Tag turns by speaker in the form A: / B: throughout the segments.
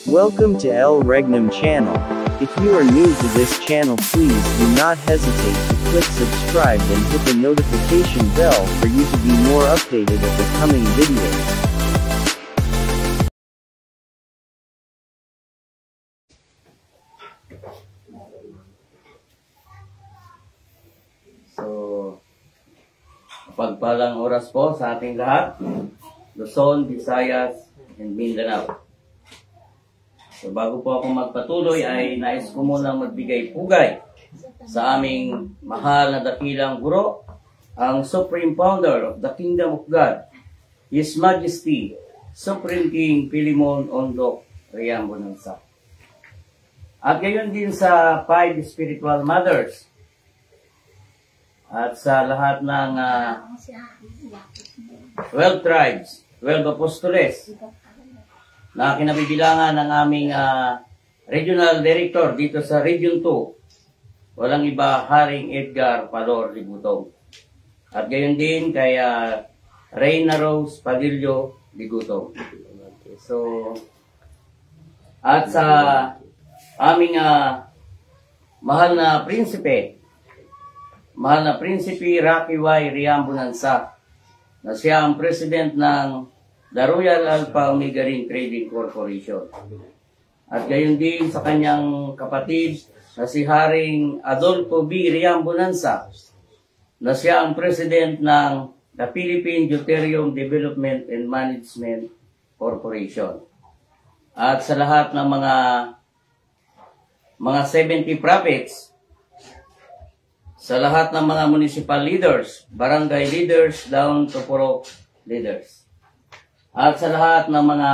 A: Welcome to El Regnum channel. If you are new to this channel, please do not hesitate to click subscribe and hit the notification bell for you to be more updated of the coming videos.
B: So, pagpalang oras po sa ating lahat, Luzon, Visayas, and Mindanao. So, bago po ako magpatuloy ay nais ko munang magbigay pugay sa aming mahal na dakilang guro, ang Supreme Founder of the Kingdom of God, His Majesty, Supreme King Philemon Ondoc Riambonansa. At gayon din sa 5 spiritual mothers at sa lahat ng 12 tribes, 12 apostoles na kinabibilangan ng aming regional director dito sa Region 2. Walang iba, Haring Edgar Palor Ligutong. At gayon din kay Reyna Rose Padillo Ligutong. So, at sa aming mahal na prinsipe Rocky Y. Riambonansa, na siya ang president ng The Royal Alpha Omega Ring Trading Corporation. At gayon din sa kanyang kapatid na si Haring Adolfo B. Riambonansa, na siya ang president ng the Philippine Deuterium Development and Management Corporation. At sa lahat ng mga 70 prophets, sa lahat ng mga municipal leaders, barangay leaders, down to puro leaders. At sa lahat ng mga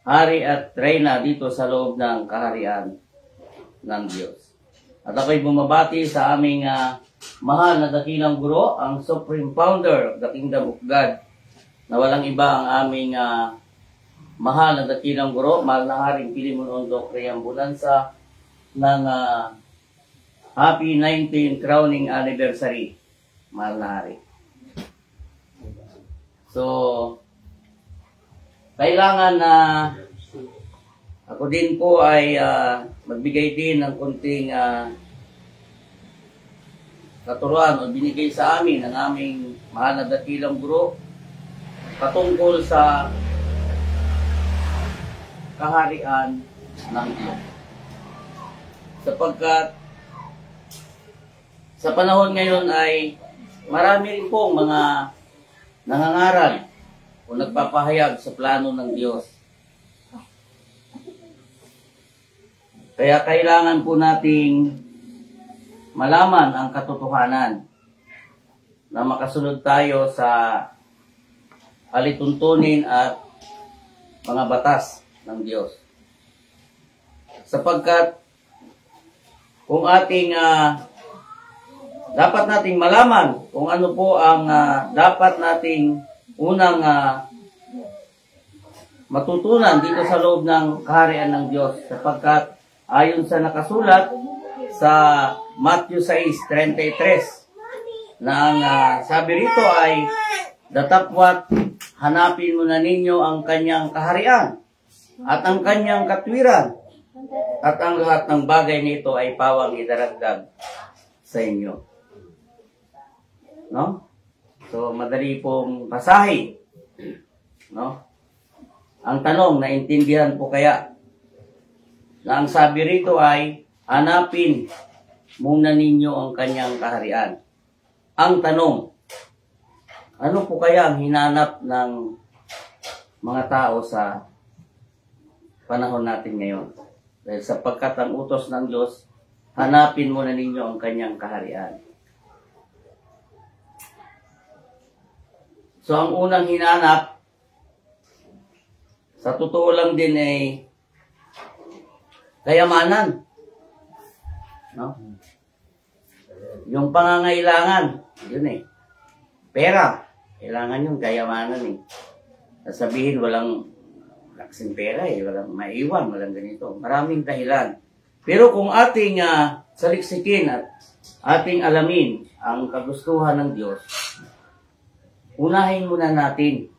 B: hari at reyna dito sa loob ng kaharian ng Diyos. At ako'y bumabati sa aming mahal na dakilang guro, ang Supreme Founder of the Kingdom of God, na walang iba ang aming mahal na dakilang guro, mahal na Haring Philemon Ondoc Riambonansa, ng Happy 19th Crowning Anniversary, mahal na hari. So, kailangan na ako din po ay magbigay din ng konting katuruan o binigay sa amin ng aming mahal na dakilang guro patungkol sa kaharian ng Diyos. Sapagkat sa panahon ngayon ay marami rin pong mga nangangaral o nagpapahayag sa plano ng Diyos. Kaya kailangan po nating malaman ang katotohanan na makasunod tayo sa alituntunin at mga batas ng Diyos. Sapagkat kung dapat nating malaman kung ano po ang dapat nating unang matutunan dito sa loob ng kaharian ng Diyos, sapagkat ayon sa nakasulat sa Matthew 6:33 na ang sabi rito ay datapwat hanapin muna ninyo ang kanyang kaharian at ang kanyang katwiran, at ang lahat ng bagay nito ay pawang idaragdag sa inyo. No? So, madali pong basahin. No? Ang tanong, naintindihan po kaya na ang sabi rito ay, hanapin muna ninyo ang kanyang kaharian. Ang tanong, ano po kaya ang hinanap ng mga tao sa panahon natin ngayon? Dahil sapagkat ang utos ng Diyos, hanapin muna ninyo ang kanyang kaharian. So, ang unang hinanap, sa totoo lang din ay kayamanan. No? Yung pangangailangan, yun eh. Pera, kailangan yung kayamanan eh. Sasabihin, walang laksing pera eh, walang maiwan, walang ganito. Maraming dahilan. Pero kung ating saliksikin at ating alamin ang kagustuhan ng Diyos, unahin muna natin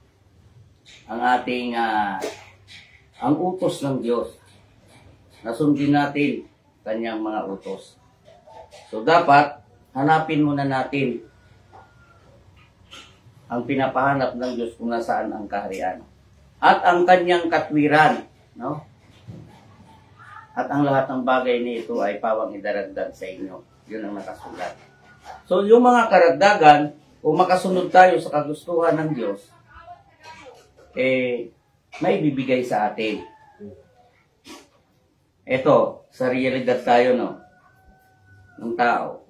B: ang ating ang utos ng Diyos. Nasundin natin kanyang mga utos. So dapat, hanapin muna natin ang pinapahanap ng Diyos kung nasaan ang kaharian. At ang kanyang katwiran, no? At ang lahat ng bagay nito ay pawang idaragdag sa inyo. Yun ang nakasulat. So, yung mga karagdagan, kung makasunod tayo sa kagustuhan ng Diyos, may bibigay sa atin. Ito, sa realidad tayo, no? Ng tao.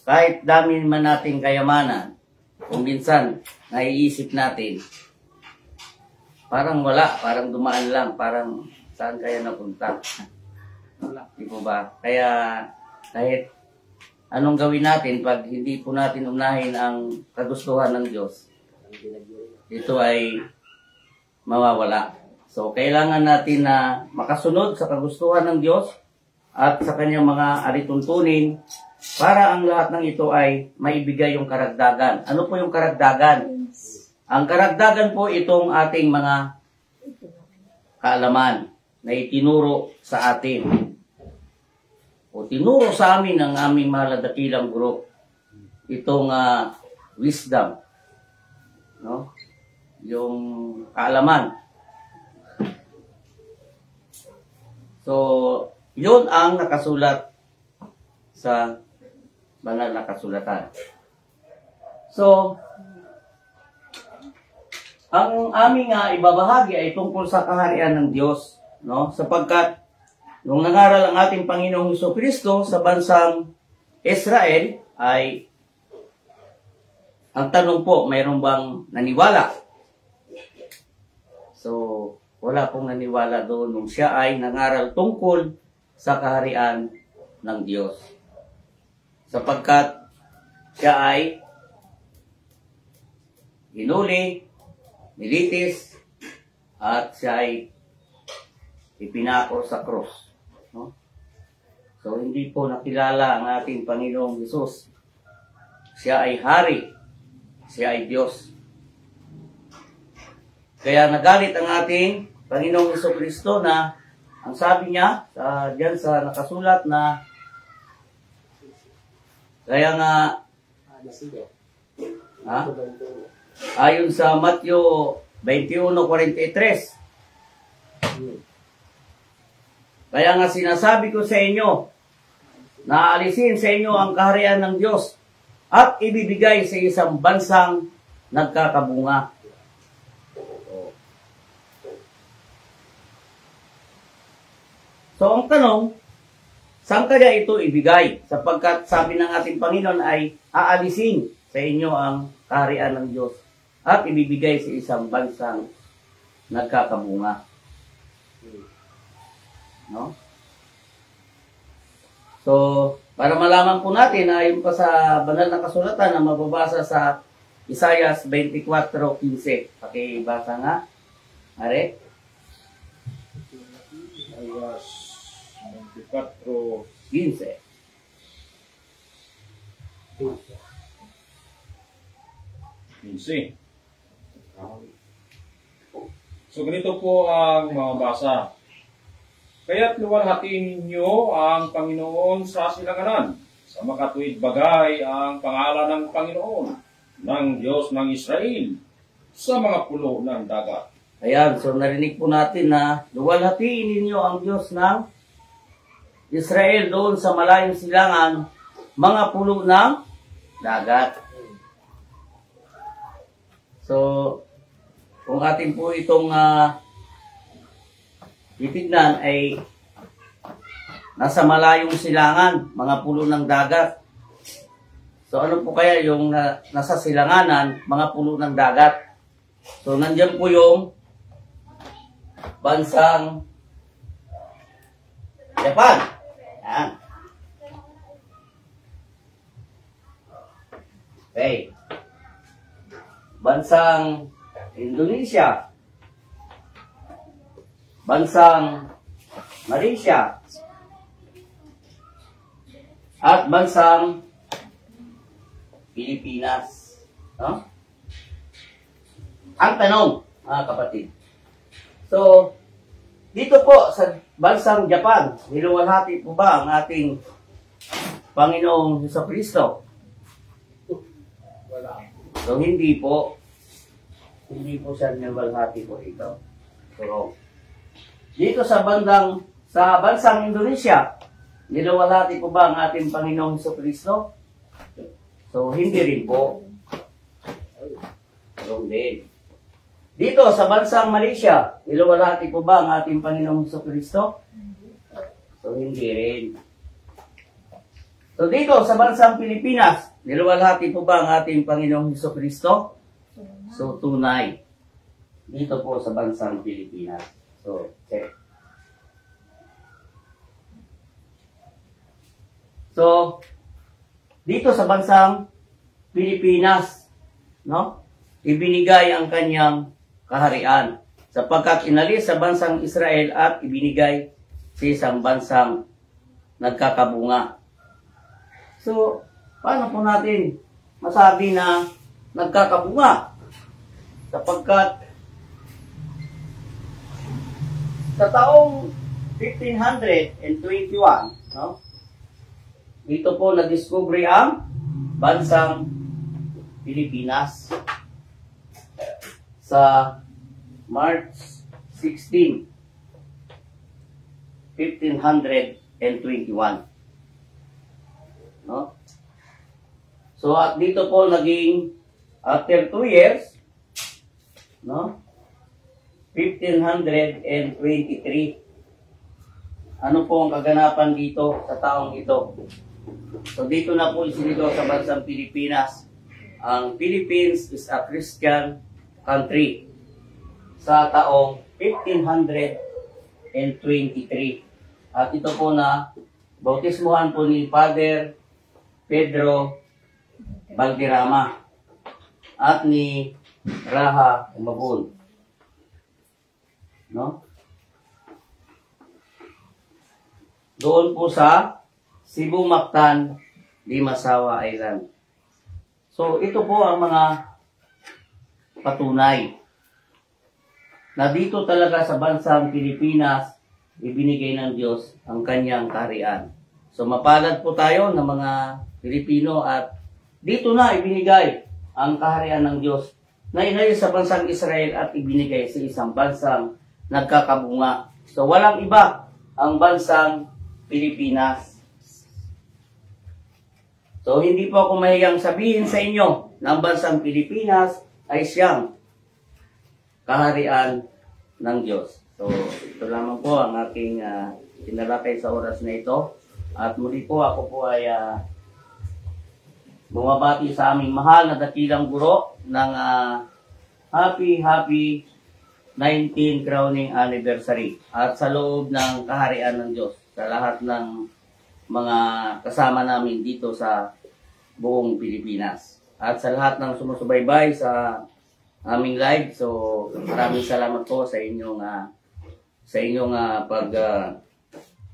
B: Kahit dami man nating kayamanan, kung minsan, naiisip natin, parang wala, parang dumaan lang, parang saan kaya napunta? Di po ba? Kaya kahit anong gawin natin pag hindi po natin unahin ang kagustuhan ng Diyos, ito ay mawawala. So, kailangan natin na makasunod sa kagustuhan ng Diyos at sa kanyang mga alituntunin para ang lahat ng ito ay maibigay yung karagdagan. Ano po yung karagdagan? Ang karagdagan po itong ating mga kaalaman na itinuro sa atin o tinuro sa amin ng aming maladakilang guro itong wisdom, no? Yung kaalaman. So, yun ang nakasulat sa banal na kasulatan. So, ang aming ibabahagi ay tungkol sa kaharian ng Diyos, no? Sapagkat nung nangaral ang ating Panginoong Jesucristo sa bansang Israel ay ang tanong po, mayroon bang naniwala? So, wala pong naniwala doon nung siya ay nangaral tungkol sa kaharian ng Diyos. Sapagkat siya ay hinuli, nilitis, at siya ay ipinako sa cross. No? So, hindi po nakilala ang ating Panginoong Hesus. Siya ay hari. Siya ay Diyos. Kaya nagalit ang ating Panginoong Jesucristo na ang sabi niya, diyan sa nakasulat na kaya nga ayon sa Matthew 21:43, kaya nga sinasabi ko sa inyo na alisin sa inyo ang kaharian ng Diyos at ibibigay sa isang bansang nagkakabunga. So, ang tanong, saan kaya ito ibigay? Sapagkat sabi ng ating Panginoon ay aalisin sa inyo ang kaharian ng Diyos at ibibigay sa isang bansang nagkakabunga. No? So, para malaman po natin na ayon pa sa banal na kasulatan na mababasa sa Isaiah 24:15. Pakibasa nga. Are?
C: Isaiah 24:15. So ganito po ang mababasa. Kaya't luwalhatiin ninyo ang Panginoon sa silanganan, sa makatuwid bagay ang pangalan ng Panginoon, ng Diyos ng Israel, sa mga pulo ng dagat.
B: Ayan, so narinig po natin na luwalhatiin ninyo ang Diyos ng Israel doon sa malayong silangan, mga pulo ng dagat. So, kung atin po itong titignan ay nasa malayong silangan, mga pulo ng dagat. So, ano po kaya yung nasa silanganan, mga pulo ng dagat? So, nandiyan po yung bansang Japan. Yan. Okay. Bansang Indonesia. Bansang Malaysia. At bansang Pilipinas. No? Ang tanong, mga kapatid. So, So, dito po sa bansang Japan, niluwalhati po ba ang ating Panginoong Jesucristo?
C: Wala.
B: So, hindi po. Hindi po siya niluwalhati po ito. So, dito sa bansang Indonesia, niluwalhati po ba ang ating Panginoong Jesucristo? So, hindi rin po. Wrong din. Dito sa bansang Malaysia, niluwalhati po ba ang ating Panginoong Jesucristo? So, hindi rin. So, dito sa bansang Pilipinas, niluwalhati po ba ang ating Panginoong Jesucristo? So, tunay. Dito po sa bansang Pilipinas. So, check. So, dito sa bansang Pilipinas, no? Ibinigay ang kanyang kaharian sapagkat inalis sa bansang Israel at ibinigay sa isang bansang nagkakabunga. So, paano po natin masabi na nagkakabunga? Sapagkat sa taong 1521, no? Dito po na-discovery ang bansang Pilipinas sa March 16, 1521. No? So at dito po naging after 2 years, no? 1523. Ano po ang kaganapan dito sa taong ito? So dito na po isinigaw sa bansang Pilipinas. Ang Philippines is a Christian country sa taong 1523. At ito po na bautismuhan po ni Father Pedro Valderrama at ni Raha Umabon. No? Doon po sa Cebu, Mactan, Limasawa Island. So, ito po ang mga patunay na dito talaga sa bansang Pilipinas, ibinigay ng Diyos ang kanyang kaharian. So, mapalad po tayo ng mga Pilipino at dito na ibinigay ang kaharian ng Diyos na inalis sa bansang Israel at ibinigay sa isang bansang nagkakabunga. So, walang iba ang bansang Pilipinas. So, hindi po ako mahigang sabihin sa inyo na ang bansang Pilipinas ay siyang kaharian ng Diyos. So, ito lamang po ang aking tinalakay sa oras na ito. At muli po, ako po ay bumabati sa aming mahal na dakilang guro ng happy 19th crowning anniversary. At sa loob ng kaharian ng Diyos, sa lahat ng mga kasama namin dito sa buong Pilipinas. At sa lahat ng sumusubaybay sa aming live, so maraming salamat po sa inyong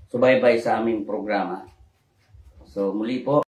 B: subaybay sa aming programa. So muli po,